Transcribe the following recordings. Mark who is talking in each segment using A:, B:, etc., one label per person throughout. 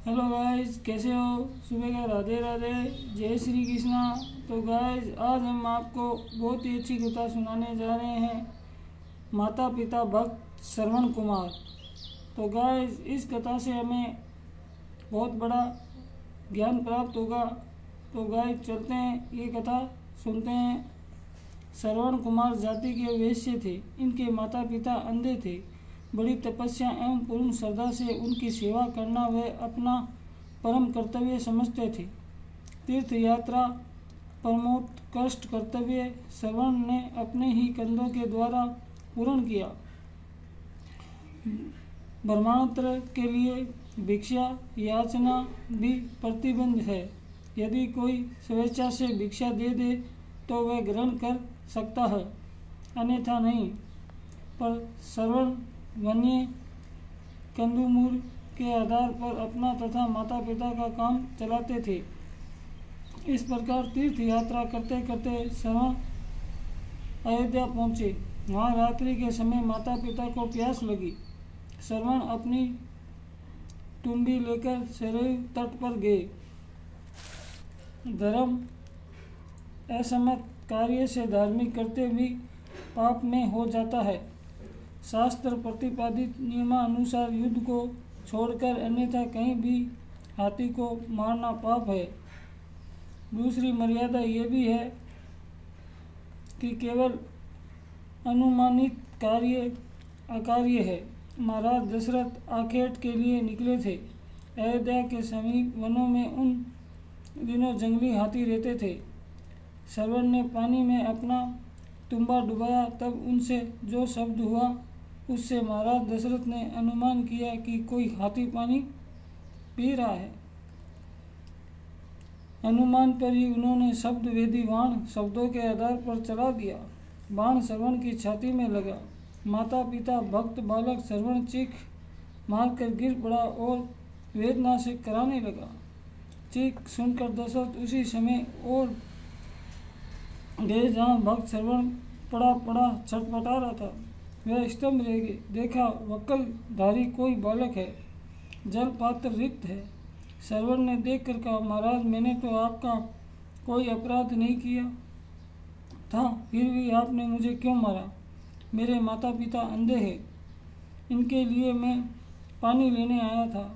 A: Hello guys, कैसे हो? सुबह का राधे राधे, जय श्री कृष्णा। तो गाइस, आज हम आपको बहुत ही अच्छी कथा सुनाने जा रहे हैं, माता पिता भक्त श्रवण कुमार। तो गाइस, इस कथा से हमें बहुत बड़ा ज्ञान प्राप्त होगा। तो गाइस, चलते हैं, ये कथा सुनते हैं। श्रवण कुमार जाति के वैश्य थे। इनके माता पिता अंधे थे। बड़ी तपस्या एवं पूर्ण श्रद्धा से उनकी सेवा करना वे अपना परम कर्तव्य समझते थे। तीर्थ यात्रा परमोत्कृष्ट कर्तव्य श्रवण ने अपने ही कंधों के द्वारा पूर्ण किया। ब्रह्मांतर के लिए भिक्षा याचना भी प्रतिबंध है। यदि कोई स्वेच्छा से भिक्षा दे दे तो वह ग्रहण कर सकता है, अन्यथा नहीं। पर श्रवण वन्य कंदमूल के आधार पर अपना तथा माता पिता का काम चलाते थे। इस प्रकार तीर्थ यात्रा करते करते श्रवण अयोध्या पहुँचे। वहाँ रात्रि के समय माता पिता को प्यास लगी। श्रवण अपनी टुंबी लेकर सरयू तट पर गए। धर्म असम्मत कार्य से धार्मिक करते भी पाप में हो जाता है। शास्त्र प्रतिपादित नियमानुसार युद्ध को छोड़कर अन्यथा कहीं भी हाथी को मारना पाप है। दूसरी मर्यादा ये भी है कि केवल अनुमानित कार्य अकार्य है। महाराज दशरथ आखेट के लिए निकले थे। अयोध्या के समीप वनों में उन दिनों जंगली हाथी रहते थे। श्रवण ने पानी में अपना तुम्बा डुबाया, तब उनसे जो शब्द हुआ उससे महाराज दशरथ ने अनुमान किया कि कोई हाथी पानी पी रहा है। अनुमान पर ही उन्होंने शब्द वेदी बाण शब्दों के आधार पर चला दिया। बाण श्रवण की छाती में लगा। माता पिता भक्त बालक श्रवण चीख मारकर गिर पड़ा और वेदना से कराने लगा। चीख सुनकर दशरथ उसी समय और गए जहाँ भक्त श्रवण पड़ा छटपटा रहा था। वह स्तंभ रह गए। देखा वक्कलधारी कोई बालक है, जल पात्र रिक्त है। श्रवण ने देखकर कहा, महाराज, मैंने तो आपका कोई अपराध नहीं किया था, फिर भी आपने मुझे क्यों मारा? मेरे माता पिता अंधे हैं, इनके लिए मैं पानी लेने आया था।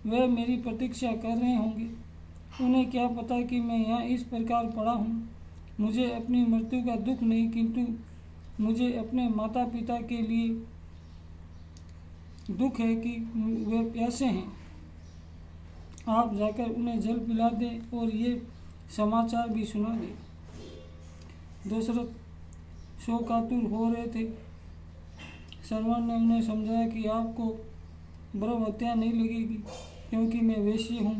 A: वह मेरी प्रतीक्षा कर रहे होंगे। उन्हें क्या पता कि मैं यहाँ इस प्रकार पड़ा हूँ। मुझे अपनी मृत्यु का दुख नहीं, किंतु मुझे अपने माता पिता के लिए दुख है कि वे प्यासे हैं। आप जाकर उन्हें जल पिला दें और ये समाचार भी सुना दें। दशरथ शोकातुर हो रहे थे। श्रवण ने उन्हें समझाया कि आपको ब्रह्म हत्या नहीं लगेगी, क्योंकि मैं वैश्य हूँ,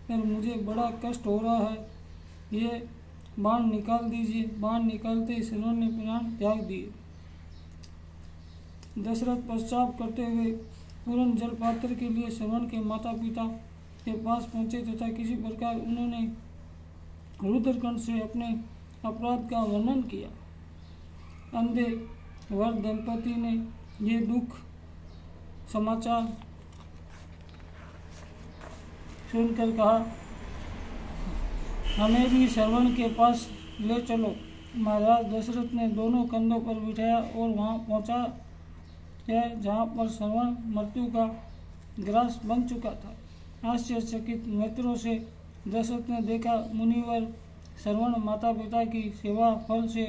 A: पर मुझे बड़ा कष्ट हो रहा है। ये बाण निकाल दीजिए। बाण निकालते ही श्रवण ने प्राण त्याग दिए। दशरथ पश्चात करते हुए पूर्ण जल पात्र के लिए श्रवण के माता पिता के पास पहुंचे तथा किसी प्रकार उन्होंने रुद्रकंठ से अपने अपराध का वर्णन किया। अंधे वर दंपति ने ये दुख समाचार सुनकर कहा, हमें भी श्रवण के पास ले चलो। महाराज दशरथ ने दोनों कंधों पर बिठाया और वहां पहुंचा है जहां पर श्रवण मृत्यु का ग्रास बन चुका था। आश्चर्यचकित नेत्रों से दशरथ ने देखा, मुनिवर श्रवण माता पिता की सेवा फल से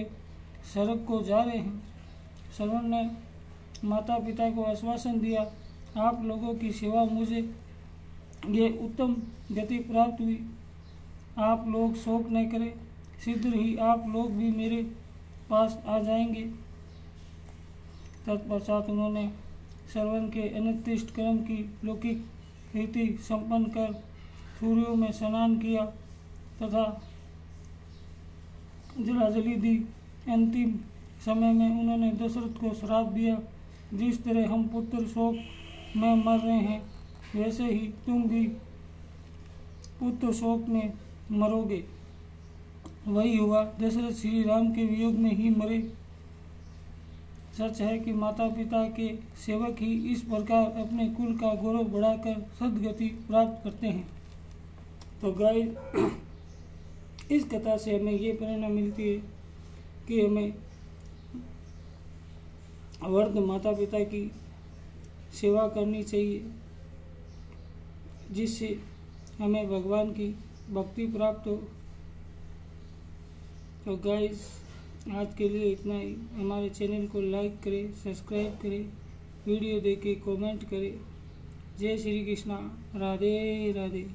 A: स्वर्ग को जा रहे हैं। श्रवण ने माता पिता को आश्वासन दिया, आप लोगों की सेवा मुझे ये उत्तम गति प्राप्त हुई। आप लोग शोक न करें, शीघ्र ही आप लोग भी मेरे पास आ जाएंगे। तत्पश्चात उन्होंने श्रवण के अनिर्दिष्ट कर्म की लौकिक रीति संपन्न कर सूर्यों में स्नान किया तथा जलाजली दी। अंतिम समय में उन्होंने दशरथ को श्राप दिया, जिस तरह हम पुत्र शोक में मर रहे हैं, वैसे ही तुम भी पुत्र शोक में मरोगे। वही हुआ। दशरथ श्री राम के वियोग में ही मरे। सच है कि माता पिता के सेवक ही इस प्रकार अपने कुल का गौरव बढ़ाकर सद्गति प्राप्त करते हैं। तो गाइस, इस कथा से हमें ये प्रेरणा मिलती है कि हमें वृद्ध माता पिता की सेवा करनी चाहिए, जिससे हमें भगवान की भक्ति प्राप्त हो। तो गाइस, आज के लिए इतना ही। हमारे चैनल को लाइक करें, सब्सक्राइब करें, वीडियो देखें, कमेंट करें। जय श्री कृष्णा, राधे राधे।